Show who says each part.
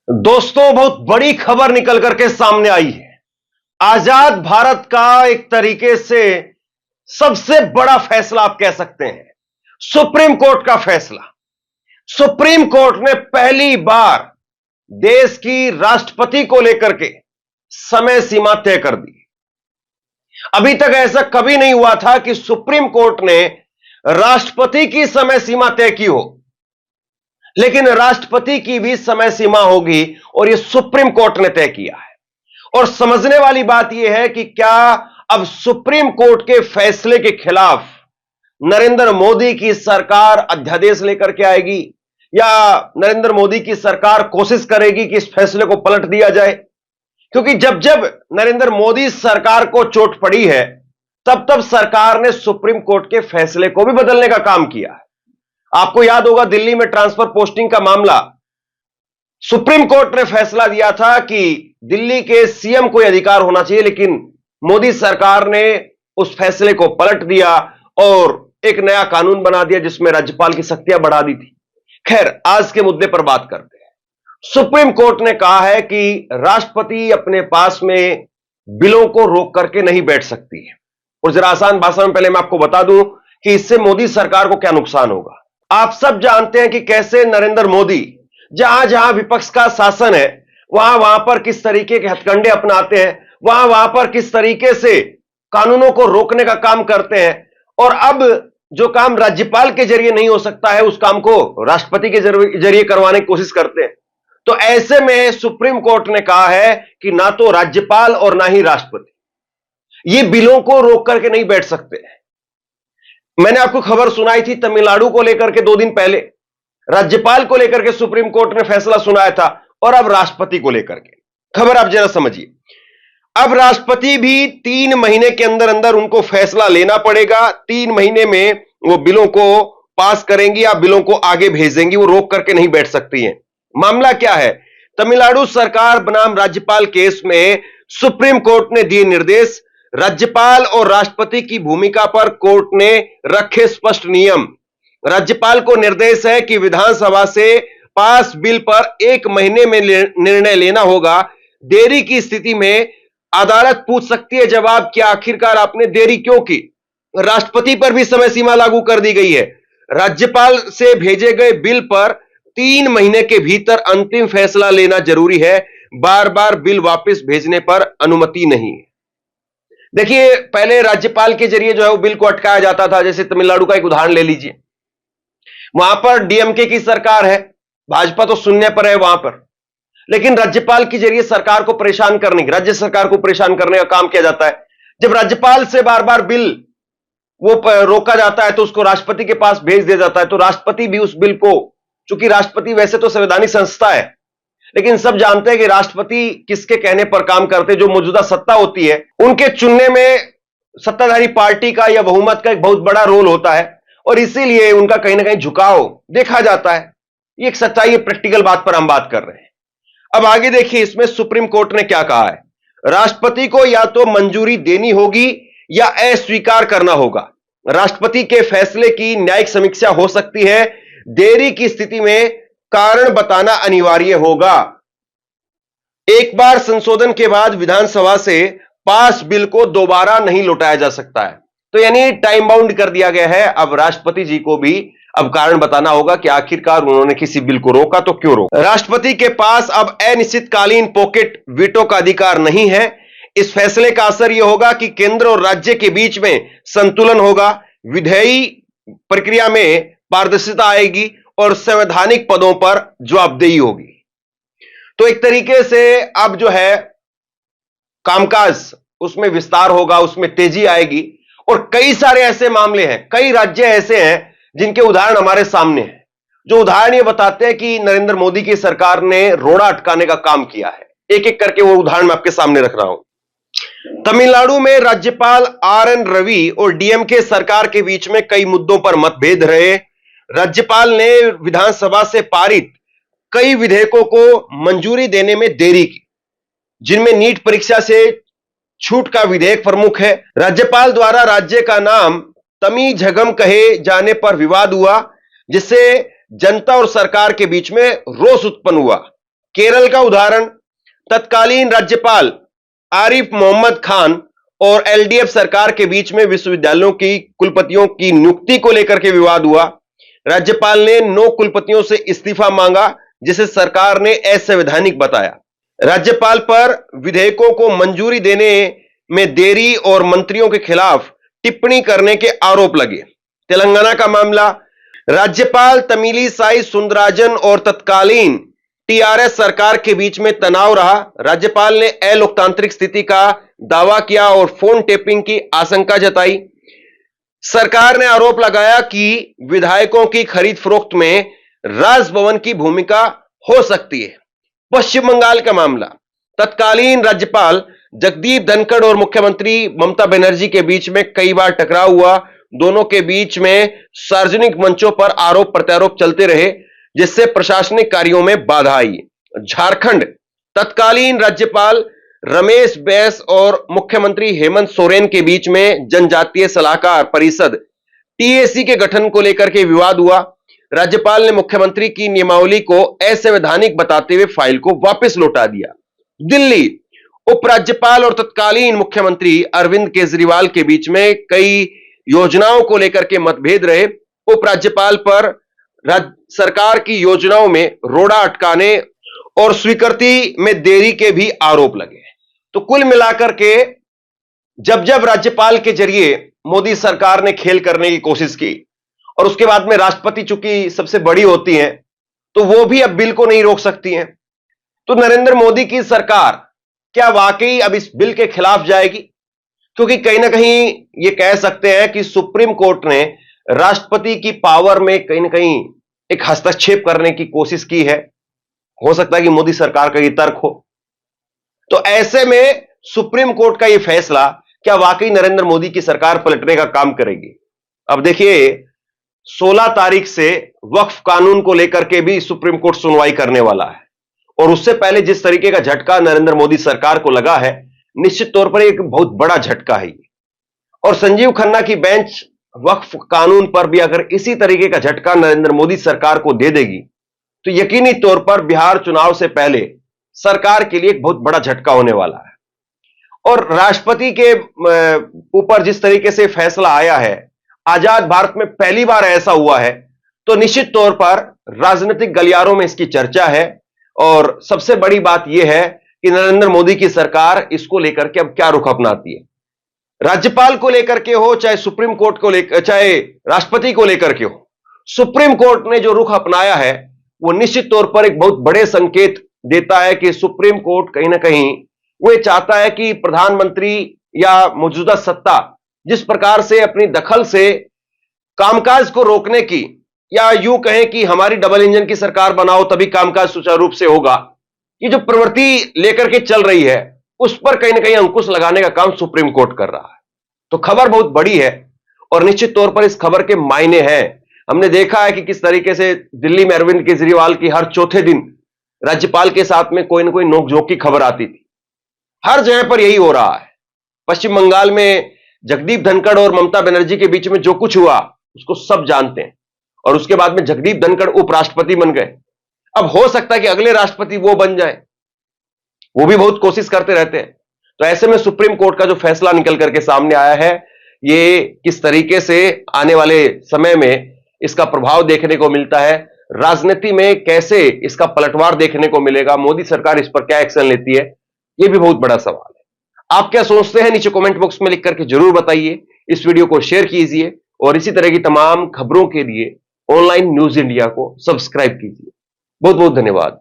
Speaker 1: दोस्तों, बहुत बड़ी खबर निकल करके सामने आई है। आजाद भारत का एक तरीके से सबसे बड़ा फैसला आप कह सकते हैं, सुप्रीम कोर्ट का फैसला। सुप्रीम कोर्ट ने पहली बार देश की राष्ट्रपति को लेकर के समय सीमा तय कर दी। अभी तक ऐसा कभी नहीं हुआ था कि सुप्रीम कोर्ट ने राष्ट्रपति की समय सीमा तय की हो, लेकिन राष्ट्रपति की भी समय सीमा होगी और यह सुप्रीम कोर्ट ने तय किया है। और समझने वाली बात यह है कि क्या अब सुप्रीम कोर्ट के फैसले के खिलाफ नरेंद्र मोदी की सरकार अध्यादेश लेकर के आएगी, या नरेंद्र मोदी की सरकार कोशिश करेगी कि इस फैसले को पलट दिया जाए। क्योंकि जब जब नरेंद्र मोदी सरकार को चोट पड़ी है, तब तब सरकार ने सुप्रीम कोर्ट के फैसले को भी बदलने का काम किया है। आपको याद होगा, दिल्ली में ट्रांसफर पोस्टिंग का मामला, सुप्रीम कोर्ट ने फैसला दिया था कि दिल्ली के सीएम को अधिकार होना चाहिए, लेकिन मोदी सरकार ने उस फैसले को पलट दिया और एक नया कानून बना दिया जिसमें राज्यपाल की शक्तियां बढ़ा दी थी। खैर, आज के मुद्दे पर बात करते हैं। सुप्रीम कोर्ट ने कहा है कि राष्ट्रपति अपने पास में बिलों को रोक करके नहीं बैठ सकती है। और जरा आसान भाषा में पहले मैं आपको बता दूं कि इससे मोदी सरकार को क्या नुकसान होगा। आप सब जानते हैं कि कैसे नरेंद्र मोदी जहां जहां विपक्ष का शासन है, वहां वहां पर किस तरीके के हथकंडे अपनाते हैं, वहां वहां पर किस तरीके से कानूनों को रोकने का काम करते हैं। और अब जो काम राज्यपाल के जरिए नहीं हो सकता है, उस काम को राष्ट्रपति के जरिए करवाने की कोशिश करते हैं। तो ऐसे में सुप्रीम कोर्ट ने कहा है कि ना तो राज्यपाल और ना ही राष्ट्रपति ये बिलों को रोक करके नहीं बैठ सकते। मैंने आपको खबर सुनाई थी तमिलनाडु को लेकर के 2 दिन पहले, राज्यपाल को लेकर के सुप्रीम कोर्ट ने फैसला सुनाया था, और अब राष्ट्रपति को लेकर के खबर आप जरा समझिए। अब राष्ट्रपति भी 3 महीने के अंदर अंदर उनको फैसला लेना पड़ेगा। 3 महीने में वो बिलों को पास करेंगी या बिलों को आगे भेजेंगी, वो रोक करके नहीं बैठ सकती हैं। मामला क्या है? तमिलनाडु सरकार बनाम राज्यपाल केस में सुप्रीम कोर्ट ने दिए निर्देश। राज्यपाल और राष्ट्रपति की भूमिका पर कोर्ट ने रखे स्पष्ट नियम। राज्यपाल को निर्देश है कि विधानसभा से पास बिल पर 1 महीने में निर्णय लेना होगा। देरी की स्थिति में अदालत पूछ सकती है जवाब कि आखिरकार आपने देरी क्यों की। राष्ट्रपति पर भी समय सीमा लागू कर दी गई है। राज्यपाल से भेजे गए बिल पर 3 महीने के भीतर अंतिम फैसला लेना जरूरी है। बार बार बिल वापस भेजने पर अनुमति नहीं है। देखिए, पहले राज्यपाल के जरिए जो है वो बिल को अटकाया जाता था। जैसे तमिलनाडु का एक उदाहरण ले लीजिए, वहां पर डीएमके की सरकार है, भाजपा तो शून्य पर है वहां पर, लेकिन राज्यपाल के जरिए सरकार को परेशान करने, राज्य सरकार को परेशान करने का काम किया जाता है। जब राज्यपाल से बार बार बिल वो रोका जाता है तो उसको राष्ट्रपति के पास भेज दिया जाता है। तो राष्ट्रपति भी उस बिल को, चूंकि राष्ट्रपति वैसे तो संवैधानिक संस्था है, लेकिन सब जानते हैं कि राष्ट्रपति किसके कहने पर काम करते, जो मौजूदा सत्ता होती है उनके चुनने में सत्ताधारी पार्टी का या बहुमत का एक बहुत बड़ा रोल होता है, और इसीलिए उनका कहीं ना कहीं झुकाव देखा जाता है। ये एक सच्चाई है, प्रैक्टिकल बात पर हम बात कर रहे हैं। अब आगे देखिए, इसमें सुप्रीम कोर्ट ने क्या कहा है। राष्ट्रपति को या तो मंजूरी देनी होगी या अस्वीकार करना होगा। राष्ट्रपति के फैसले की न्यायिक समीक्षा हो सकती है। देरी की स्थिति में कारण बताना अनिवार्य होगा। एक बार संशोधन के बाद विधानसभा से पास बिल को दोबारा नहीं लौटाया जा सकता है। तो यानी टाइम बाउंड कर दिया गया है। अब राष्ट्रपति जी को भी अब कारण बताना होगा कि आखिरकार उन्होंने किसी बिल को रोका तो क्यों रोका। राष्ट्रपति के पास अब अनिश्चितकालीन पॉकेट वीटो का अधिकार नहीं है। इस फैसले का असर यह होगा कि केंद्र और राज्य के बीच में संतुलन होगा, विधायी प्रक्रिया में पारदर्शिता आएगी और संवैधानिक पदों पर जवाबदेही होगी। तो एक तरीके से अब जो है कामकाज उसमें विस्तार होगा, उसमें तेजी आएगी। और कई सारे ऐसे मामले हैं, कई राज्य ऐसे हैं जिनके उदाहरण हमारे सामने हैं, जो उदाहरण ये बताते हैं कि नरेंद्र मोदी की सरकार ने रोड़ा अटकाने का काम किया है। एक एक करके वो उदाहरण मैं आपके सामने रख रहा हूं। तमिलनाडु में राज्यपाल आर.एन. रवि और डीएमके सरकार के बीच में कई मुद्दों पर मतभेद रहे। राज्यपाल ने विधानसभा से पारित कई विधेयकों को मंजूरी देने में देरी की, जिनमें नीट परीक्षा से छूट का विधेयक प्रमुख है। राज्यपाल द्वारा राज्य का नाम तमिझगम कहे जाने पर विवाद हुआ, जिससे जनता और सरकार के बीच में रोष उत्पन्न हुआ। केरल का उदाहरण, तत्कालीन राज्यपाल आरिफ मोहम्मद खान और एलडीएफ सरकार के बीच में विश्वविद्यालयों की कुलपतियों की नियुक्ति को लेकर के विवाद हुआ। राज्यपाल ने 9 कुलपतियों से इस्तीफा मांगा, जिसे सरकार ने असंवैधानिक बताया। राज्यपाल पर विधेयकों को मंजूरी देने में देरी और मंत्रियों के खिलाफ टिप्पणी करने के आरोप लगे। तेलंगाना का मामला, राज्यपाल तमिलिसाई सुंदरराजन और तत्कालीन टीआरएस सरकार के बीच में तनाव रहा। राज्यपाल ने अलोकतांत्रिक स्थिति का दावा किया और फोन टेपिंग की आशंका जताई। सरकार ने आरोप लगाया कि विधायकों की खरीद फरोख्त में राजभवन की भूमिका हो सकती है। पश्चिम बंगाल का मामला, तत्कालीन राज्यपाल जगदीप धनखड़ और मुख्यमंत्री ममता बनर्जी के बीच में कई बार टकराव हुआ। दोनों के बीच में सार्वजनिक मंचों पर आरोप प्रत्यारोप चलते रहे, जिससे प्रशासनिक कार्यों में बाधा आई। झारखंड, तत्कालीन राज्यपाल रमेश बैस और मुख्यमंत्री हेमंत सोरेन के बीच में जनजातीय सलाहकार परिषद टीएसी के गठन को लेकर के विवाद हुआ। राज्यपाल ने मुख्यमंत्री की नियमावली को असंवैधानिक बताते हुए फाइल को वापस लौटा दिया। दिल्ली, उपराज्यपाल और तत्कालीन मुख्यमंत्री अरविंद केजरीवाल के बीच में कई योजनाओं को लेकर के मतभेद रहे। उपराज्यपाल पर सरकार की योजनाओं में रोड़ा अटकाने और स्वीकृति में देरी के भी आरोप लगे। तो कुल मिलाकर के जब जब राज्यपाल के जरिए मोदी सरकार ने खेल करने की कोशिश की और उसके बाद में राष्ट्रपति चूंकि सबसे बड़ी होती हैं, तो वो भी अब बिल को नहीं रोक सकती हैं। तो नरेंद्र मोदी की सरकार क्या वाकई अब इस बिल के खिलाफ जाएगी? क्योंकि कहीं ना कहीं ये कह सकते हैं कि सुप्रीम कोर्ट ने राष्ट्रपति की पावर में कहीं ना कहीं एक हस्तक्षेप करने की कोशिश की है। हो सकता है कि मोदी सरकार का ये तर्क हो। तो ऐसे में सुप्रीम कोर्ट का ये फैसला क्या वाकई नरेंद्र मोदी की सरकार पलटने का काम करेगी? अब देखिए, 16 तारीख से वक्फ कानून को लेकर के भी सुप्रीम कोर्ट सुनवाई करने वाला है और उससे पहले जिस तरीके का झटका नरेंद्र मोदी सरकार को लगा है, निश्चित तौर पर एक बहुत बड़ा झटका है। और संजीव खन्ना की बेंच वक्फ कानून पर भी अगर इसी तरीके का झटका नरेंद्र मोदी सरकार को दे देगी, तो यकीनी तौर पर बिहार चुनाव से पहले सरकार के लिए एक बहुत बड़ा झटका होने वाला है। और राष्ट्रपति के ऊपर जिस तरीके से फैसला आया है, आजाद भारत में पहली बार ऐसा हुआ है, तो निश्चित तौर पर राजनीतिक गलियारों में इसकी चर्चा है। और सबसे बड़ी बात यह है कि नरेंद्र मोदी की सरकार इसको लेकर के अब क्या रुख अपनाती है। राज्यपाल को लेकर के हो, चाहे सुप्रीम कोर्ट को लेकर, चाहे राष्ट्रपति को लेकर के हो, सुप्रीम कोर्ट ने जो रुख अपनाया है वो निश्चित तौर पर एक बहुत बड़े संकेत देता है कि सुप्रीम कोर्ट कहीं ना कहीं वो चाहता है कि प्रधानमंत्री या मौजूदा सत्ता जिस प्रकार से अपनी दखल से कामकाज को रोकने की, या यूं कहें कि हमारी डबल इंजन की सरकार बनाओ तभी कामकाज सुचारू रूप से होगा, ये जो प्रवृत्ति लेकर के चल रही है, उस पर कहीं ना कहीं अंकुश लगाने का काम सुप्रीम कोर्ट कर रहा है। तो खबर बहुत बड़ी है और निश्चित तौर पर इस खबर के मायने हैं। हमने देखा है कि किस तरीके से दिल्ली में अरविंद केजरीवाल की हर चौथे दिन राज्यपाल के साथ में कोई ना कोई नोकझोंक की खबर आती थी। हर जगह पर यही हो रहा है। पश्चिम बंगाल में जगदीप धनखड़ और ममता बनर्जी के बीच में जो कुछ हुआ उसको सब जानते हैं, और उसके बाद में जगदीप धनखड़ उपराष्ट्रपति बन गए। अब हो सकता है कि अगले राष्ट्रपति वो बन जाए, वो भी बहुत कोशिश करते रहते हैं। तो ऐसे में सुप्रीम कोर्ट का जो फैसला निकल करके सामने आया है, ये किस तरीके से आने वाले समय में इसका प्रभाव देखने को मिलता है, राजनीति में कैसे इसका पलटवार देखने को मिलेगा, मोदी सरकार इस पर क्या एक्शन लेती है, ये भी बहुत बड़ा सवाल है। आप क्या सोचते हैं, नीचे कमेंट बॉक्स में लिख करके जरूर बताइए। इस वीडियो को शेयर कीजिए और इसी तरह की तमाम खबरों के लिए ऑनलाइन न्यूज इंडिया को सब्सक्राइब कीजिए। बहुत बहुत धन्यवाद।